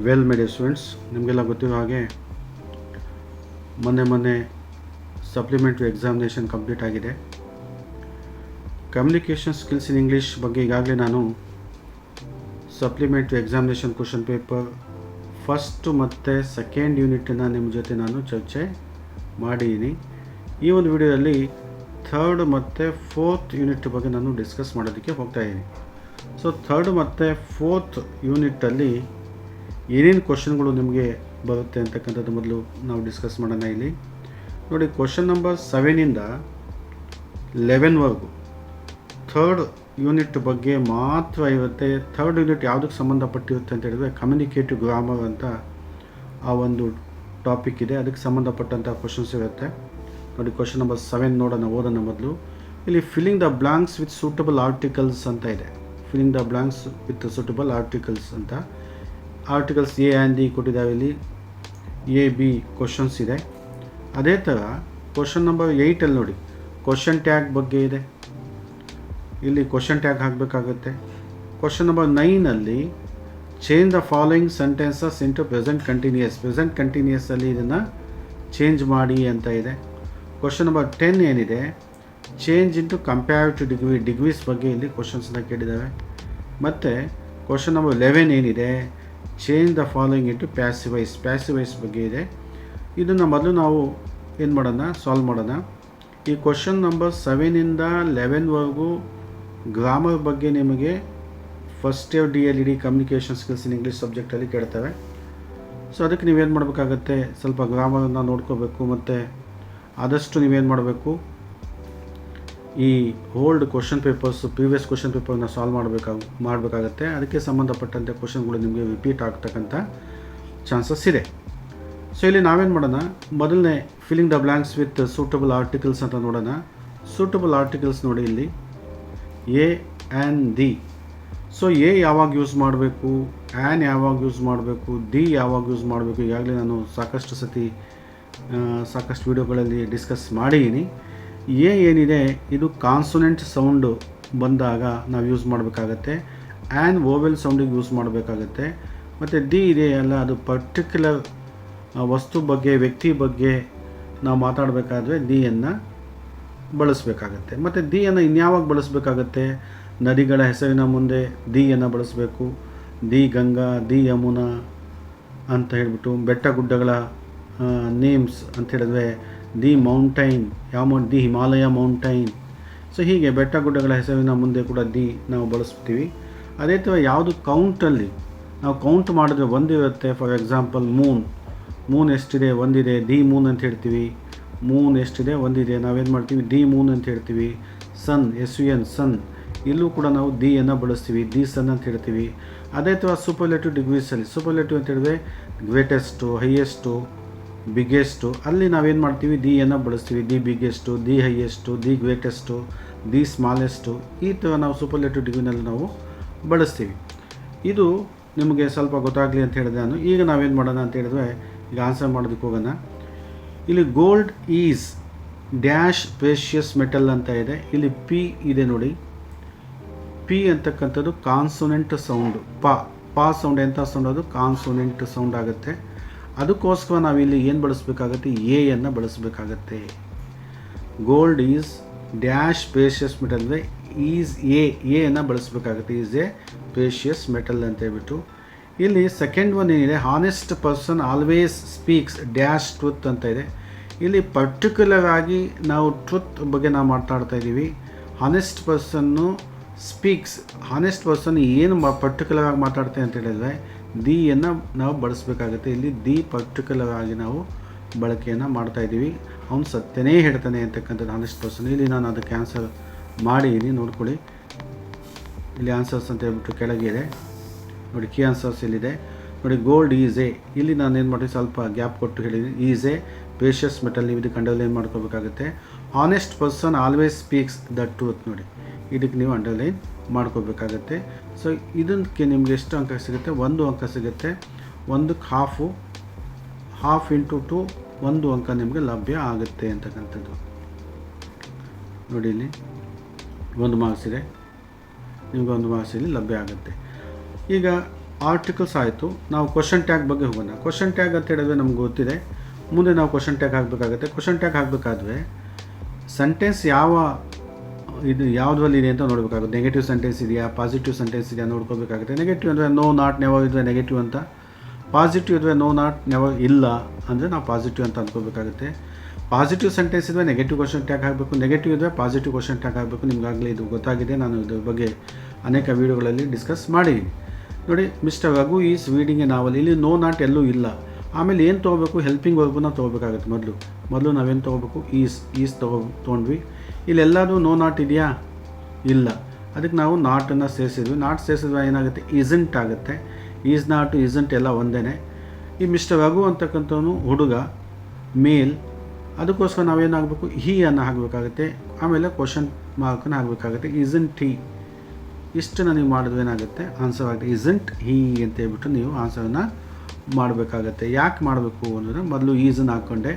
Well my dear students, ನಿಮಗೆಲ್ಲ ಗೊತ್ತಿರೋ ಹಾಗೆ ಮೊನ್ನೆ ಸಪ್ಲಿಮೆಂಟ್ರಿ ಎಕ್ಸಾಮಿನೇಷನ್ ಕಂಪ್ಲೀಟ್ ಆಗಿದೆ. ಕಮ್ಯುನಿಕೇಷನ್ ಸ್ಕಿಲ್ಸ್ ಇನ್ ಇಂಗ್ಲೀಷ್ ಬಗ್ಗೆ ಈಗಾಗಲೇ ನಾನು supplementary examination question paper first ಮತ್ತು ಸೆಕೆಂಡ್ ಯೂನಿಟನ್ನು ನಿಮ್ಮ ಜೊತೆ ನಾನು ಚರ್ಚೆ ಮಾಡಿದ್ದೀನಿ. ಈ ಒಂದು ವಿಡಿಯೋದಲ್ಲಿ ಥರ್ಡ್ ಮತ್ತು ಫೋರ್ತ್ ಯೂನಿಟ್ ಬಗ್ಗೆ ನಾನು ಡಿಸ್ಕಸ್ ಮಾಡೋದಕ್ಕೆ ಹೋಗ್ತಾಯಿದ್ದೀನಿ. ಸೊ ಥರ್ಡ್ ಮತ್ತು ಫೋರ್ತ್ ಯೂನಿಟಲ್ಲಿ ಏನೇನು ಕ್ವಶನ್ಗಳು ನಿಮಗೆ ಬರುತ್ತೆ ಅಂತಕ್ಕಂಥದ್ದು ಮೊದಲು ನಾವು ಡಿಸ್ಕಸ್ ಮಾಡೋಣ. ಇಲ್ಲಿ ನೋಡಿ, ಕ್ವಶನ್ ನಂಬರ್ 7ಇಂದ 11ವರೆಗೂ ಥರ್ಡ್ ಯೂನಿಟ್ ಬಗ್ಗೆ ಮಾತ್ರ ಇರುತ್ತೆ. ಥರ್ಡ್ ಯೂನಿಟ್ ಯಾವುದಕ್ಕೆ ಸಂಬಂಧಪಟ್ಟಿರುತ್ತೆ ಅಂತ ಹೇಳಿದ್ರೆ ಕಮ್ಯುನಿಕೇಟಿವ್ ಗ್ರಾಮರ್ ಅಂತ ಆ ಒಂದು ಟಾಪಿಕ್ ಇದೆ, ಅದಕ್ಕೆ ಸಂಬಂಧಪಟ್ಟಂಥ ಕ್ವಶನ್ಸ್ ಇರುತ್ತೆ. ನೋಡಿ, ಕ್ವಶನ್ ನಂಬರ್ 7 ಓದೋಣ ಮೊದಲು. ಇಲ್ಲಿ filling the blanks with suitable articles ಅಂತ ಇದೆ. Filling the blanks with suitable articles ಅಂತ ಆರ್ಟಿಕಲ್ಸ್ ಎ ಆ್ಯಂಡ್ ಡಿ ಕೊಟ್ಟಿದ್ದಾವೆ. ಇಲ್ಲಿ ಎ ಬಿ ಕ್ವಶನ್ಸ್ ಇದೆ. ಅದೇ ಥರ ಕ್ವಶನ್ ನಂಬರ್ 8ಅಲ್ಲಿ ನೋಡಿ, ಕ್ವಶನ್ ಟ್ಯಾಗ್ ಬಗ್ಗೆ ಇದೆ. ಇಲ್ಲಿ ಕ್ವಶನ್ ಟ್ಯಾಗ್ ಹಾಕಬೇಕಾಗುತ್ತೆ. ಕ್ವಶನ್ ನಂಬರ್ 9ಅಲ್ಲಿ change the following sentences into present continuous. Present ಕಂಟಿನ್ಯೂಯಸಲ್ಲಿ ಇದನ್ನು ಚೇಂಜ್ ಮಾಡಿ ಅಂತ ಇದೆ. ಕ್ವಶನ್ ನಂಬರ್ 10 ಏನಿದೆ, ಚೇಂಜ್ ಇಂಟು ಕಂಪ್ಯಾರಿಟಿವ್ ಡಿಗ್ರೀಸ್ ಬಗ್ಗೆ ಇಲ್ಲಿ ಕ್ವಶನ್ಸನ್ನ ಕೇಳಿದ್ದಾವೆ. ಮತ್ತು ಕ್ವಶನ್ ನಂಬರ್ 11 ಏನಿದೆ, change the following into passive voice ಬಗ್ಗೆ ಇದೆ. ಇದನ್ನು ಮೊದಲು ನಾವು ಏನು ಮಾಡೋಣ, ಸಾಲ್ವ್ ಮಾಡೋಣ. ಈ ಕ್ವಶನ್ ನಂಬರ್ 7ಇಂದ 11ವರೆಗೂ ಗ್ರಾಮರ್ ಬಗ್ಗೆ ನಿಮಗೆ first year DLED communication skills in English ಸಬ್ಜೆಕ್ಟಲ್ಲಿ ಕೇಳ್ತವೆ. ಸೊ ಅದಕ್ಕೆ ನೀವೇನು ಮಾಡಬೇಕಾಗತ್ತೆ, ಸ್ವಲ್ಪ ಗ್ರಾಮರನ್ನು ನೋಡ್ಕೋಬೇಕು. ಮತ್ತು ಆದಷ್ಟು ನೀವೇನು ಮಾಡಬೇಕು, ಈ old question papers, previous question ಪೇಪರ್ನ ಸಾಲ್ವ್ ಮಾಡಬೇಕಾಗತ್ತೆ. ಅದಕ್ಕೆ ಸಂಬಂಧಪಟ್ಟಂತೆ ಕ್ವಶನ್ಗಳು ನಿಮಗೆ ರಿಪೀಟ್ ಆಗ್ತಕ್ಕಂಥ ಚಾನ್ಸಸ್ ಇದೆ. ಸೊ ಇಲ್ಲಿ ನಾವೇನು ಮಾಡೋಣ, ಮೊದಲನೇ filling the blanks with suitable articles ಅಂತ ನೋಡೋಣ. ಸೂಟಬಲ್ ಆರ್ಟಿಕಲ್ಸ್ ನೋಡಿ, ಇಲ್ಲಿ A and D. So A ಯಾವಾಗ ಯೂಸ್ ಮಾಡಬೇಕು, ಆ್ಯನ್ ಯಾವಾಗ ಯೂಸ್ ಮಾಡಬೇಕು, ಡಿ ಯಾವಾಗ ಯೂಸ್ ಮಾಡಬೇಕು, ಈಗಾಗಲೇ ನಾನು ಸಾಕಷ್ಟು ವಿಡಿಯೋಗಳಲ್ಲಿ ಡಿಸ್ಕಸ್ ಮಾಡಿದ್ದೀನಿ. ಎ ಏನಿದೆ, ಇದು ಕಾನ್ಸೊನೆಂಟ್ ಸೌಂಡು ಬಂದಾಗ ನಾವು ಯೂಸ್ ಮಾಡಬೇಕಾಗತ್ತೆ. ಆ್ಯನ್ ವೋವೆಲ್ ಸೌಂಡಿಗೆ ಯೂಸ್ ಮಾಡಬೇಕಾಗತ್ತೆ. ಮತ್ತು ಡಿ ಇದೆ ಅಲ್ಲ, ಅದು ಪರ್ಟಿಕ್ಯುಲರ್ ವಸ್ತು ಬಗ್ಗೆ, ವ್ಯಕ್ತಿ ಬಗ್ಗೆ ನಾವು ಮಾತಾಡಬೇಕಾದ್ರೆ ಡಿಯನ್ನು ಬಳಸಬೇಕಾಗತ್ತೆ. ಮತ್ತು ಡಿಯನ್ನು ಇನ್ಯಾವಾಗ ಬಳಸಬೇಕಾಗತ್ತೆ, ನದಿಗಳ ಹೆಸರಿನ ಮುಂದೆ ಡಿಯನ್ನು ಬಳಸಬೇಕು. ದಿ ಗಂಗಾ, ದಿ ಯಮುನಾ ಅಂತ ಹೇಳಿಬಿಟ್ಟು, ಬೆಟ್ಟ ಗುಡ್ಡಗಳ ನೇಮ್ಸ್ ಅಂತ ಹೇಳಿದ್ರೆ the mountain, the Himalaya mountain. So ಹೀಗೆ ಬೆಟ್ಟ ಗುಡ್ಡಗಳ ಹೆಸರಿನ ಮುಂದೆ ಕೂಡ ದಿ ನಾವು ಬಳಸ್ತೀವಿ. ಅದೇ ಥರ ಯಾವುದು ಕೌಂಟಲ್ಲಿ ನಾವು ಕೌಂಟ್ ಮಾಡಿದ್ರೆ ಒಂದಿರುತ್ತೆ. ಫಾರ್ ಎಕ್ಸಾಂಪಲ್ ಮೂನ್ ಎಷ್ಟಿದೆ, ಒಂದಿದೆ, ದಿ ಮೂನ್ ಅಂತ ಹೇಳ್ತೀವಿ. ಮೂನ್ ಎಷ್ಟಿದೆ, ಒಂದಿದೆ, ನಾವೇನು ಮಾಡ್ತೀವಿ, ದಿ ಮೂನ್ ಅಂತ ಹೇಳ್ತೀವಿ. ಸನ್, SUN ಸನ್, ಇಲ್ಲೂ ಕೂಡ ನಾವು ದಿಯನ್ನು ಬಳಸ್ತೀವಿ, ದಿ ಸನ್ ಅಂತ ಹೇಳ್ತೀವಿ. ಅದೇ ಥರ ಸೂಪರ್ಲೇಟಿವ್ ಡಿಗ್ರೀಸಲ್ಲಿ, ಸೂಪರ್ಲೇಟಿವ್ ಅಂತ ಹೇಳಿದ್ರೆ ಗ್ರೇಟೆಸ್ಟು, ಹೈಯೆಸ್ಟು, ಬಿಗ್ಗೆಸ್ಟು, ಅಲ್ಲಿ ನಾವೇನು ಮಾಡ್ತೀವಿ, ದಿಯನ್ನು ಬಳಸ್ತೀವಿ. The biggest, the highest, the greatest, the smallest, ಈ ಥರ ನಾವು ಸೂಪರ್ಲೇಟಿವ್ ಡಿಗ್ರಿನಲ್ಲಿ ನಾವು ಬಳಸ್ತೀವಿ. ಇದು ನಿಮಗೆ ಸ್ವಲ್ಪ ಗೊತ್ತಾಗಲಿ ಅಂತ ಹೇಳಿದೆ ನಾನು. ಈಗ ನಾವೇನು ಮಾಡೋಣ ಅಂತ ಹೇಳಿದ್ರೆ, ಈಗ ಆನ್ಸರ್ ಮಾಡೋದಕ್ಕೆ ಹೋಗೋಣ. ಇಲ್ಲಿ gold is dash precious metal ಅಂತ ಇದೆ. ಇಲ್ಲಿ ಪಿ ಇದೆ ನೋಡಿ. ಪಿ ಅಂತಕ್ಕಂಥದ್ದು ಕಾನ್ಸೊನೆಂಟ್ ಸೌಂಡು. ಪಾ ಸೌಂಡ್ ಎಂಥ ಸೌಂಡ್, ಅದು ಕಾನ್ಸೊನೆಂಟ್ ಸೌಂಡ್ ಆಗುತ್ತೆ. ಅದಕ್ಕೋಸ್ಕರ ನಾವಿಲ್ಲಿ ಏನು ಬಳಸಬೇಕಾಗತ್ತೆ, ಎಯನ್ನು ಬಳಸಬೇಕಾಗತ್ತೆ. Gold is dash precious metal ಅಂದರೆ ಈಸ್ ಎಯನ್ನು ಬಳಸಬೇಕಾಗುತ್ತೆ. ಈಸ್ ಎ ಪ್ರೇಷಿಯಸ್ ಮೆಟಲ್ ಅಂತ ಹೇಳ್ಬಿಟ್ಟು. ಇಲ್ಲಿ ಸೆಕೆಂಡ್ ಒನ್ ಏನಿದೆ, honest person always speaks dash truth ಅಂತ ಇದೆ. ಇಲ್ಲಿ ಪರ್ಟಿಕ್ಯುಲರ್ ಆಗಿ ನಾವು ಟ್ರುತ್ ಬಗ್ಗೆ ನಾವು ಮಾತಾಡ್ತಾ ಇದ್ದೀವಿ. ಹಾನೆಸ್ಟ್ ಪರ್ಸನ್ನು ಸ್ಪೀಕ್ಸ್, ಹಾನೆಸ್ಟ್ ಪರ್ಸನ್ ಏನು ಪರ್ಟಿಕ್ಯುಲರ್ ಆಗಿ ಮಾತಾಡ್ತೇವೆ ಅಂತ ಹೇಳಿದ್ರೆ ದಿಯನ್ನು ನಾವು ಬಳಸಬೇಕಾಗುತ್ತೆ. ಇಲ್ಲಿ ದಿ ಪರ್ಟಿಕ್ಯುಲರ್ ಆಗಿ ನಾವು ಬಳಕೆಯನ್ನು ಮಾಡ್ತಾಯಿದ್ದೀವಿ. ಅವನು ಸತ್ಯನೇ ಹೇಳ್ತಾನೆ ಅಂತಕ್ಕಂಥದ್ದು ಹಾನೆಸ್ಟ್ ಪರ್ಸನ್. ಇಲ್ಲಿ ನಾನು ಅದಕ್ಕೆ ಆನ್ಸರ್ ಮಾಡಿದ್ದೀನಿ, ನೋಡ್ಕೊಳ್ಳಿ. ಇಲ್ಲಿ ಆನ್ಸರ್ಸ್ ಅಂತ ಹೇಳ್ಬಿಟ್ಟು ಕೆಳಗೆ ಇದೆ ನೋಡಿ, ಕೀ ಆನ್ಸರ್ಸ್ ಇಲ್ಲಿದೆ ನೋಡಿ. ಗೋಲ್ಡ್ ಈಸ್ ಎ, ಇಲ್ಲಿ ನಾನು ಏನು ಮಾಡ್ತೀನಿ, ಸ್ವಲ್ಪ ಗ್ಯಾಪ್ ಕೊಟ್ಟು ಹೇಳಿದ್ದೀನಿ. ಈಸ್ ಎ ಪ್ರೇಷಿಯಸ್ ಮೆಟಲ್, ನೀವು ಇದಕ್ಕೆ ಅಂಡರ್ಲೈನ್ ಮಾಡ್ಕೋಬೇಕಾಗುತ್ತೆ. Honest person always speaks the truth ನೋಡಿ, ಇದಕ್ಕೆ ನೀವು ಅಂಡರ್ಲೈನ್ ಮಾಡ್ಕೋಬೇಕಾಗತ್ತೆ. ಸೊ ಇದಕ್ಕೆ ನಿಮಗೆ ಎಷ್ಟು ಅಂಕ ಸಿಗುತ್ತೆ, 1 ಅಂಕ ಸಿಗುತ್ತೆ. 1ಕ್ಕೆ ಹಾಫ್ ಇಂಟು 2, 1 ಅಂಕ ನಿಮಗೆ ಲಭ್ಯ ಆಗುತ್ತೆ ಅಂತಕ್ಕಂಥದ್ದು ನೋಡಿ. ಇಲ್ಲಿ 1 ಮಾರ್ಕ್ಸ್ ಇದೆ, ನಿಮಗೆ 1 ಮಾರ್ಕ್ಸ್ ಇಲ್ಲಿ ಲಭ್ಯ ಆಗುತ್ತೆ. ಈಗ ಆರ್ಟಿಕಲ್ಸ್ ಆಯಿತು. ನಾವು ಕ್ವಶನ್ ಟ್ಯಾಗ್ ಬಗ್ಗೆ ಹೋಗೋಣ. ಕ್ವಶನ್ ಟ್ಯಾಗ್ ಅಂತ ಹೇಳಿದ್ರೆ ನಮ್ಗೆ ಗೊತ್ತಿದೆ. ಮುಂದೆ ನಾವು ಕ್ವಶನ್ ಟ್ಯಾಗ್ ಹಾಕಬೇಕಾಗುತ್ತೆ. ಕ್ವಶನ್ ಟ್ಯಾಗ್ ಹಾಕಬೇಕಾದ್ರೆ ಸೆಂಟೆನ್ಸ್ ಯಾವುದ್ರಲ್ಲಿ ಇದೆ ಅಂತ ನೋಡಬೇಕಾಗುತ್ತೆ. ನೆಗೆಟಿವ್ ಸೆಂಟೆನ್ಸ್ ಇದೆಯಾ, ಪಾಸಿಟಿವ್ ಸೆಂಟೆನ್ಸ್ ಇದೆಯಾ ನೋಡ್ಕೋಬೇಕಾಗುತ್ತೆ. ನೆಗೆಟಿವ್ ಅಂದರೆ ನೋ ನಾಟ್ ನೆವರ್ ಇದ್ದರೆ ನೆಗೆಟಿವ್ ಅಂತ, ಪಾಸಿಟಿವ್ ಇದ್ದರೆ ನೋ ನಾಟ್ ನೆವರ್ ಇಲ್ಲ ಅಂದರೆ ನಾವು ಪಾಸಿಟಿವ್ ಅಂತ ಅಂದ್ಕೋಬೇಕಾಗುತ್ತೆ. ಪಾಸಿಟಿವ್ ಸೆಂಟೆನ್ಸ್ ಇದ್ದರೆ ನೆಗೆಟಿವ್ ಕ್ವಶನ್ ಟ್ಯಾಗ್ ಹಾಕಬೇಕು, ನೆಗೆಟಿವ್ ಇದ್ದರೆ ಪಾಸಿಟಿವ್ ಕ್ವಶನ್ ಟ್ಯಾಗ್ ಹಾಕಬೇಕು. ನಿಮಗಾಗಲೇ ಇದು ಗೊತ್ತಾಗಿದೆ, ನಾನು ಇದ್ರ ಬಗ್ಗೆ ಅನೇಕ ವೀಡಿಯೋಗಳಲ್ಲಿ ಡಿಸ್ಕಸ್ ಮಾಡಿದ್ದೀನಿ. ನೋಡಿ, mister Raghu is reading A novel. ಇಲ್ಲಿ ನೋ ನಾಟ್ ಎಲ್ಲೂ ಇಲ್ಲ. ಆಮೇಲೆ ಏನು ತೊಗೋಬೇಕು, ಹೆಲ್ಪಿಂಗ್ ವರ್ಬನ್ನ ತೊಗೋಬೇಕಾಗುತ್ತೆ. ಮೊದಲು ನಾವೇನು ತೊಗೋಬೇಕು, ಈಸ್ ತೊಗೊಂಡ್ವಿ. ಇಲ್ಲೆಲ್ಲದೂ ನೋ ನಾಟ್ ಇದೆಯಾ, ಇಲ್ಲ. ಅದಕ್ಕೆ ನಾವು ನಾಟನ್ನು ಸೇರಿಸಿದ್ವಿ. ನಾಟ್ ಸೇರಿಸಿದ್ರೆ ಏನಾಗುತ್ತೆ, ಇಸಂಟ್ ಆಗುತ್ತೆ. ಈಸ್ ನಾಟು ಇಸಂಟ್ ಎಲ್ಲ ಒಂದೇ. ಈ ಮಿಸ್ಟರ್ ರಘು ಅಂತಕ್ಕಂಥವನು ಹುಡುಗ, ಮೇಲ್. ಅದಕ್ಕೋಸ್ಕರ ನಾವೇನಾಗಬೇಕು, ಹೀ ಅನ್ನು ಹಾಕಬೇಕಾಗುತ್ತೆ. ಆಮೇಲೆ ಕ್ವಶನ್ ಮಾರ್ಕನ್ನು ಹಾಕಬೇಕಾಗುತ್ತೆ. ಇಸಂಟ್ ಹೀ. ಇಷ್ಟನ್ನು ನೀವು ಮಾಡಿದ್ರೆ ಏನಾಗುತ್ತೆ, ಆನ್ಸರ್ ಆಗುತ್ತೆ. ಇಸಂಟ್ ಹೀ ಅಂತ ಹೇಳ್ಬಿಟ್ಟು ನೀವು ಆನ್ಸರನ್ನು ಮಾಡಬೇಕಾಗತ್ತೆ. ಯಾಕೆ ಮಾಡಬೇಕು ಅಂದರೆ, ಮೊದಲು ಈಸನ್ನು ಹಾಕ್ಕೊಂಡೆ,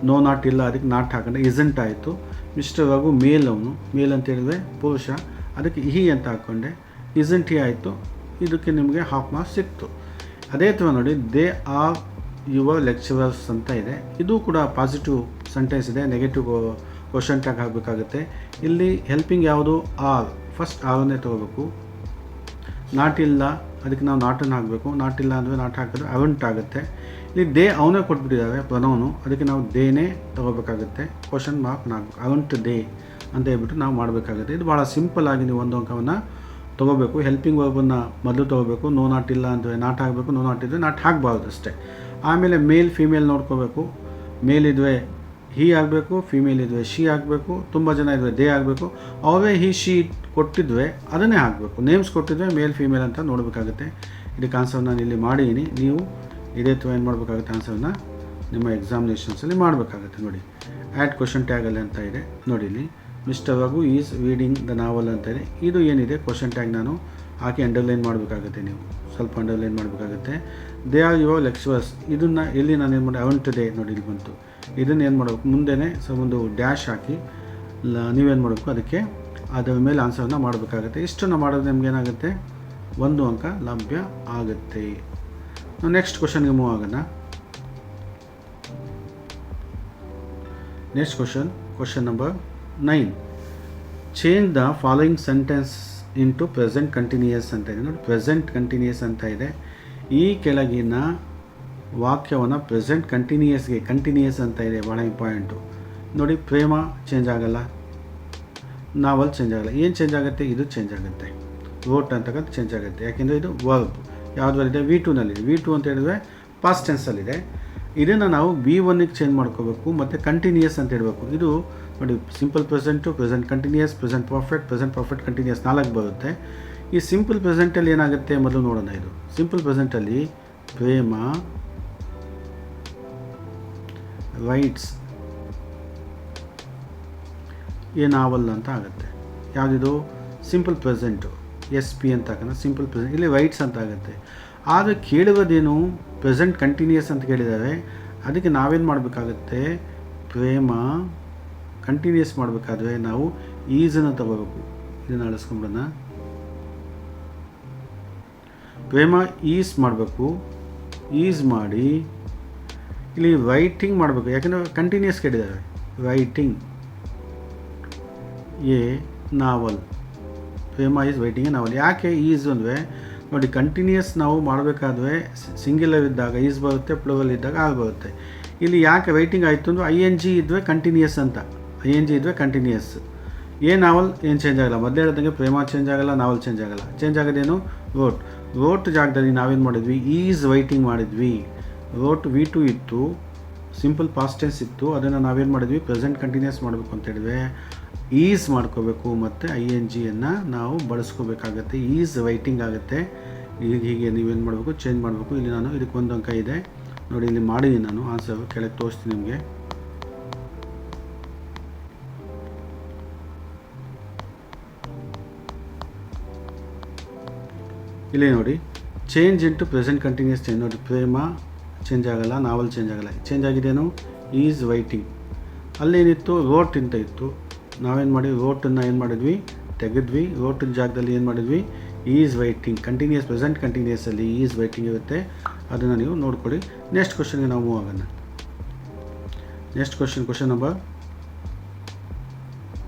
ನೋ ನಾಟ್ ಇಲ್ಲ, ಅದಕ್ಕೆ ನಾಟ್ ಹಾಕೊಂಡೆ, ಇಸಂಟ್ ಆಯಿತು. ಮಿಸ್ಟರ್ ರಘು ಮೇಲ್, ಅವನು ಮೇಲ್ ಅಂತ ಹೇಳಿದ್ರೆ ಪುರುಷ, ಅದಕ್ಕೆ ಹೀ ಅಂತ ಹಾಕ್ಕೊಂಡೆ, ಇಸಂಟ್ ಹೀ ಆಯಿತು. ಇದಕ್ಕೆ ನಿಮಗೆ ಹಾಫ್ ಮಾರ್ಕ್ಸ್ ಸಿಕ್ತು. ಅದೇ ಥರ ನೋಡಿ, ದೇ ಆರ್ ಯುವರ್ ಲೆಕ್ಚರರ್ಸ್ ಅಂತ ಇದೆ. ಇದು ಕೂಡ ಪಾಸಿಟಿವ್ ಸೆಂಟೆನ್ಸ್ ಇದೆ. ನೆಗೆಟಿವ್ ಕ್ವಶನ್ ಟ್ಯಾಗ್ ಹಾಕಬೇಕಾಗುತ್ತೆ. ಇಲ್ಲಿ ಹೆಲ್ಪಿಂಗ್ ಯಾವುದು, ಆರ್. ಫಸ್ಟ್ ಆರನ್ನೇ ತೊಗೋಬೇಕು. ನಾಟ್ ಇಲ್ಲ, ಅದಕ್ಕೆ ನಾವು ನಾಟನ್ನು ಹಾಕಬೇಕು. ನಾಟ್ ಇಲ್ಲ ಅಂದರೆ ನಾಟ್ ಹಾಕಿದ್ರೆ ಅವಂಟ್ ಆಗುತ್ತೆ. ಇಲ್ಲಿ ದೇ ಅವನೇ ಕೊಟ್ಬಿಟ್ಟಿದ್ದಾರೆ ಪ್ರನೌನು, ಅದಕ್ಕೆ ನಾವು ದೇನೇ ತೊಗೋಬೇಕಾಗುತ್ತೆ. ಕ್ವಶನ್ ಮಾರ್ಕ್ ಹಾಕಬೇಕು, ಅವಂಟ್ ದೇ ಅಂತ ಹೇಳ್ಬಿಟ್ಟು ನಾವು ಮಾಡಬೇಕಾಗುತ್ತೆ. ಇದು ಭಾಳ ಸಿಂಪಲ್ ಆಗಿ ನೀವು ಒಂದು ಅಂಕವನ್ನು ತೊಗೋಬೇಕು. ಹೆಲ್ಪಿಂಗ್ ವರ್ಬನ್ನು ಮೊದಲು ತೊಗೋಬೇಕು. ನೋ ನಾಟ್ ಇಲ್ಲ ಅಂದರೆ ನಾಟ್ ಹಾಕಬೇಕು, ನೋ ನಾಟ್ ಇದ್ದರೆ ನಾಟ್ ಹಾಕಬಾರ್ದು ಅಷ್ಟೇ. ಆಮೇಲೆ ಮೇಲ್ ಫೀಮೇಲ್ ನೋಡ್ಕೋಬೇಕು. ಮೇಲ್ ಇದ್ದರೆ ಹೀ ಆಗಬೇಕು, ಫೀಮೇಲ್ ಇದ್ದರೆ ಶಿ ಆಗಬೇಕು, ತುಂಬ ಜನ ಇದ್ದರೆ ದೇ ಆಗಬೇಕು. ಅವೇ ಹೀ ಶಿ ಕೊಟ್ಟಿದ್ವೆ ಅದನ್ನೇ ಹಾಕಬೇಕು. ನೇಮ್ಸ್ ಕೊಟ್ಟಿದ್ವೆ ಮೇಲ್ ಫೀಮೇಲ್ ಅಂತ ನೋಡಬೇಕಾಗುತ್ತೆ. ಇದಕ್ಕೆ ಆನ್ಸರ್ ನಾನು ಇಲ್ಲಿ ಮಾಡಿದ್ದೀನಿ. ನೀವು ಇದೇ ಥರ ಏನು ಮಾಡಬೇಕಾಗುತ್ತೆ, ಆನ್ಸರನ್ನು ನಿಮ್ಮ ಎಕ್ಸಾಮಿನೇಷನ್ಸಲ್ಲಿ ಮಾಡಬೇಕಾಗುತ್ತೆ. ನೋಡಿ, ಆ್ಯಡ್ ಕ್ವಶನ್ ಟ್ಯಾಗಲ್ಲಿ ಅಂತ ಇದೆ. ನೋಡಿ, ಇಲ್ಲಿ mister Raghu is reading the novel ಅಂತ ಇದೆ. ಇದು ಏನಿದೆ ಕ್ವಶನ್ ಟ್ಯಾಗ್ ನಾನು ಹಾಕಿ ಅಂಡರ್ಲೈನ್ ಮಾಡಬೇಕಾಗುತ್ತೆ. ನೀವು ಸ್ವಲ್ಪ ಅಂಡರ್ಲೈನ್ ಮಾಡಬೇಕಾಗುತ್ತೆ. They are your lecturers. ಇದನ್ನು ಇಲ್ಲಿ ನಾನು ಏನು ಮಾಡಿ, ಅವಂಟ್ ದೇ ನೋಡಿ ಇಲ್ಲಿ ಬಂತು. ಇದನ್ನು ಏನು ಮಾಡಬೇಕು, ಮುಂದೆನೇ ಒಂದು ಡ್ಯಾಶ್ ಹಾಕಿ ನೀವೇನು ಮಾಡಬೇಕು, ಅದಕ್ಕೆ ಅದರ ಮೇಲೆ ಆನ್ಸರನ್ನು ಮಾಡಬೇಕಾಗುತ್ತೆ. ಇಷ್ಟನ್ನು ಮಾಡಿದ್ರೆ ನಿಮ್ಗೆ ಏನಾಗುತ್ತೆ, 1 ಅಂಕ ಲಭ್ಯ ಆಗುತ್ತೆ. ನಾವು ನೆಕ್ಸ್ಟ್ ಕ್ವಶನ್ಗೆ ಮೂವ್ ಆಗೋಣ. Next question number 9. Change the following sentence into present continuous ಅಂತ ಇದೆ. ನೋಡಿ, ಪ್ರೆಸೆಂಟ್ ಕಂಟಿನ್ಯೂಯಸ್ ಅಂತ ಇದೆ. ಈ ಕೆಳಗಿನ ವಾಕ್ಯವನ್ನು ಪ್ರೆಸೆಂಟ್ ಕಂಟಿನ್ಯೂಯಸ್ ಅಂತ ಇದೆ, ಭಾಳ ಇಂಪಾರ್ಟೆಂಟು. ನೋಡಿ, ಪ್ರೇಮ ಚೇಂಜ್ ಆಗಲ್ಲ, ನಾವಲ್ ಚೇಂಜ್ ಆಗಲ್ಲ. ಏನು ಚೇಂಜ್ ಆಗುತ್ತೆ, ಇದು ಚೇಂಜ್ ಆಗುತ್ತೆ. ವೋಟ್ ಅಂತಕ್ಕಂಥ ಚೇಂಜ್ ಆಗುತ್ತೆ. ಯಾಕೆಂದರೆ ಇದು ವರ್ಬ್ ಯಾವುದರಲ್ಲಿದೆ, V2ನಲ್ಲಿದೆ. V2 ಅಂತ ಹೇಳಿದ್ರೆ ಪಾಸ್ಟ್ ಟೆನ್ಸಲ್ಲಿದೆ. ಇದನ್ನು ನಾವು V1ಗೆ ಚೇಂಜ್ ಮಾಡ್ಕೋಬೇಕು ಮತ್ತು ಕಂಟಿನ್ಯೂಯಸ್ ಅಂತ ಹೇಳಬೇಕು. ಇದು ನೋಡಿ, simple present, present continuous, present perfect continuous 4 ಬರುತ್ತೆ. ಈ ಸಿಂಪಲ್ ಪ್ರೆಸೆಂಟಲ್ಲಿ ಏನಾಗುತ್ತೆ ಮೊದಲು ನೋಡೋಣ. ಇದು ಸಿಂಪಲ್ ಪ್ರೆಸೆಂಟಲ್ಲಿ ಪ್ರೇಮ ರೈಟ್ಸ್ ಎ ನಾವಲ್ ಅಂತ ಆಗುತ್ತೆ. ಯಾವುದಿದು ಸಿಂಪಲ್ ಪ್ರೆಸೆಂಟು, SP ಅಂತ ಹಾಕೋಣ. ಸಿಂಪಲ್ ಪ್ರೆಸೆಂಟ್ ಇಲ್ಲಿ ರೈಟ್ಸ್ ಅಂತ ಆಗುತ್ತೆ. ಆದರೆ ಕೇಳುವುದೇನು, ಪ್ರೆಸೆಂಟ್ ಕಂಟಿನ್ಯೂಯಸ್ ಅಂತ ಕೇಳಿದ್ದಾರೆ. ಅದಕ್ಕೆ ನಾವೇನು ಮಾಡಬೇಕಾಗುತ್ತೆ, ಪ್ರೇಮ ಕಂಟಿನ್ಯೂಯಸ್ ಮಾಡಬೇಕಾದ್ರೆ ನಾವು ಈಸನ್ನು ತಗೋಬೇಕು. ಇದನ್ನು ಅಳಿಸ್ಕೊಂಬಿಡೋಣ. ಪ್ರೇಮ ಈಸ್ ಮಾಡಬೇಕು. ಈಸ್ ಮಾಡಿ ಇಲ್ಲಿ ರೈಟಿಂಗ್ ಮಾಡಬೇಕು. ಯಾಕೆಂದರೆ ಕಂಟಿನ್ಯೂಯಸ್ ಕೇಳಿದ್ದಾರೆ. Writing A novel. Prema is writing A novel. ಯಾಕೆ ಈಸ್ ಅಂದರೆ ನೋಡಿ, ಕಂಟಿನ್ಯೂಯಸ್ ನಾವು ಮಾಡಬೇಕಾದ್ರೆ ಸಿಂಗ್ಯುಲರ್ ಇದ್ದಾಗ ಈಸ್ ಬರುತ್ತೆ, ಪ್ಲೂರಲ್ ಇದ್ದಾಗ ಆಲ್ ಬರುತ್ತೆ. ಇಲ್ಲಿ ಯಾಕೆ ರೈಟಿಂಗ್ ಆಯಿತು ಅಂದರೆ ING ಇದ್ದರೆ ಕಂಟಿನ್ಯೂಯಸ್ ಅಂತ. ING ಇದ್ದರೆ ಕಂಟಿನ್ಯೂಯಸ್. ಎ ನಾವಲ್ ಏನು ಚೇಂಜ್ ಆಗಲ್ಲ. ಮೊದಲೇ ಹೇಳ್ದಂಗೆ ಪ್ರೇಮ ಚೇಂಜ್ ಆಗಲ್ಲ, ನಾವಲ್ ಚೇಂಜ್ ಆಗಲ್ಲ. ಚೇಂಜ್ ಆಗೋದೇನು, ರೋಟ್ ಜಾಗದಲ್ಲಿ ನಾವೇನು ಮಾಡಿದ್ವಿ, ಈಸ್ ರೈಟಿಂಗ್ ಮಾಡಿದ್ವಿ. ರೋಟ್ V2 ಇತ್ತು, ಸಿಂಪಲ್ ಪಾಸ್ಟ್ ಟೆನ್ಸ್ ಇತ್ತು. ಅದನ್ನು ನಾವೇನು ಮಾಡಿದ್ವಿ, ಪ್ರೆಸೆಂಟ್ ಕಂಟಿನ್ಯೂಯಸ್ ಮಾಡಬೇಕು ಅಂತ ಹೇಳಿದ್ವಿ. ಈಸ್ ಮಾಡ್ಕೋಬೇಕು ಮತ್ತು INGಯನ್ನು ನಾವು ಬಳಸ್ಕೋಬೇಕಾಗತ್ತೆ. ಈಸ್ ರೈಟಿಂಗ್ ಆಗುತ್ತೆ. ಹೀಗೆ ನೀವೇನು ಮಾಡಬೇಕು, ಚೇಂಜ್ ಮಾಡಬೇಕು. ಇಲ್ಲಿ ನಾನು ಇದಕ್ಕೆ 1 ಅಂಕ ಇದೆ ನೋಡಿ, ಇಲ್ಲಿ ಮಾಡಿದ್ದೀನಿ ನಾನು ಆನ್ಸರ್. ಕೆಳಗೆ ತೋರಿಸ್ತೀನಿ ನಿಮಗೆ. ಇಲ್ಲಿ ನೋಡಿ, change into present continuous change. ನೋಡಿ, ಪ್ರೇಮ ಚೇಂಜ್ ಆಗಲ್ಲ, ನಾವಲ್ ಚೇಂಜ್ ಆಗಲ್ಲ. ಚೇಂಜ್ ಆಗಿದೆಯೇನು, ಈಸ್ ರೈಟಿಂಗ್. ಅಲ್ಲೇನಿತ್ತು, ರೋಟ್ ಅಂತ ಇತ್ತು. ನಾವೇನು ಮಾಡಿ ರೋಟನ್ನು ಏನು ಮಾಡಿದ್ವಿ, ತೆಗೆದ್ವಿ. ರೋಟಿನ ಜಾಗದಲ್ಲಿ ಏನು ಮಾಡಿದ್ವಿ, ಈಸ್ ವೈಟಿಂಗ್. ಕಂಟಿನ್ಯೂಸ್ ಪ್ರೆಸೆಂಟ್ ಕಂಟಿನ್ಯೂಸಲ್ಲಿ ಈಸ್ ವೈಟಿಂಗ್ ಇರುತ್ತೆ, ಅದನ್ನು ನೀವು ನೋಡ್ಕೊಳ್ಳಿ. ನೆಕ್ಸ್ಟ್ ಕ್ವಶನ್ಗೆ ನಾವು ಮೂವ್ ಆಗೋಣ. Next question number